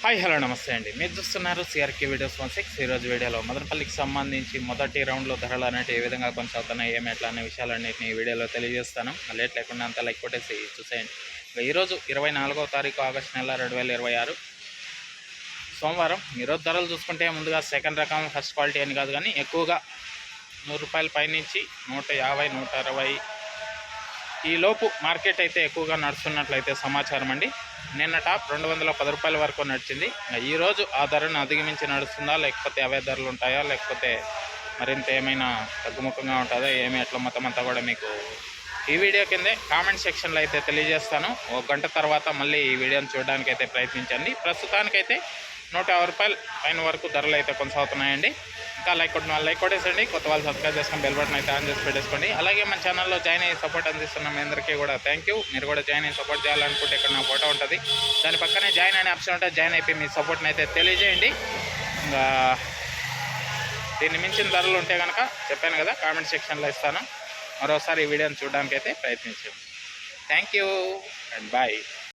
Hi hello నమస్తే అండి. మీరు చూస్తున్నారు సిఆర్కే వీడియోస్ 16. ఈరోజు వీడియోలో మదనపల్లికి సంబంధించి మొదటి రౌండ్లో ధరలు అనేవి ఏ విధంగా కొనసాగుతున్నాయి, ఏమి ఎట్లా అనే విషయాలన్నింటినీ ఈ వీడియోలో తెలియజేస్తాను. లేట్ లేకుండా అంతా లైక్ కొట్టేసి చూసేయండి. ఈరోజు 24వ తారీఖు ఆగస్టు నెల 2026 సోమవారం. ఈరోజు ధరలు చూసుకుంటే ముందుగా సెకండ్ రకం ఫస్ట్ క్వాలిటీ అని కాదు, కానీ ఎక్కువగా ₹100 పైనుంచి 150, 160 ఈ లోపు మార్కెట్ అయితే ఎక్కువగా నడుస్తున్నట్లయితే సమాచారం అండి. నిన్న టాప్ ₹210 వరకు నడిచింది. ఈరోజు ఆ ధరను అధిగమించి నడుస్తుందా, లేకపోతే అవే ధరలు ఉంటాయా, లేకపోతే మరింత ఏమైనా తగ్గుముఖంగా ఉంటుందా, ఏమి ఎట్లా మొత్తం అంతా కూడా మీకు ఈ వీడియో కిందే కామెంట్ సెక్షన్లో అయితే తెలియజేస్తాను. ఒక గంట తర్వాత మళ్ళీ ఈ వీడియోని చూడడానికి అయితే ప్రయత్నించండి. ప్రస్తుతానికైతే ₹150 పైన వరకు ధరలు అయితే కొనసాగుతున్నాయండి. ఇంకా లైక్ కొట్టేసండి. కొత్త వాళ్ళు సబ్స్క్రైబ్ చేసుకొని బెల్ బటన్ అయితే ఆన్ చేసి పెట్టేసుకోండి. అలాగే మన ఛానల్లో జాయిన్ అయ్యి సపోర్ట్ అందిస్తున్న మీ అందరికీ కూడా థ్యాంక్ యూ. మీరు కూడా జాయిన్ అయ్యి సపోర్ట్ చేయాలనుకుంటే ఇక్కడ నా ఫోటో ఉంటుంది, దాని పక్కనే జాయిన్ అనే ఆప్షన్ ఉంటుంది. జాయిన్ అయిపోయి మీ సపోర్ట్ని అయితే తెలియజేయండి. ఇంకా దీన్ని మించిన ధరలు ఉంటే కనుక చెప్పాను కదా, కామెంట్ సెక్షన్లో ఇస్తాను. మరోసారి ఈ వీడియోని చూడడానికి అయితే ప్రయత్నించండి. Thank you and bye.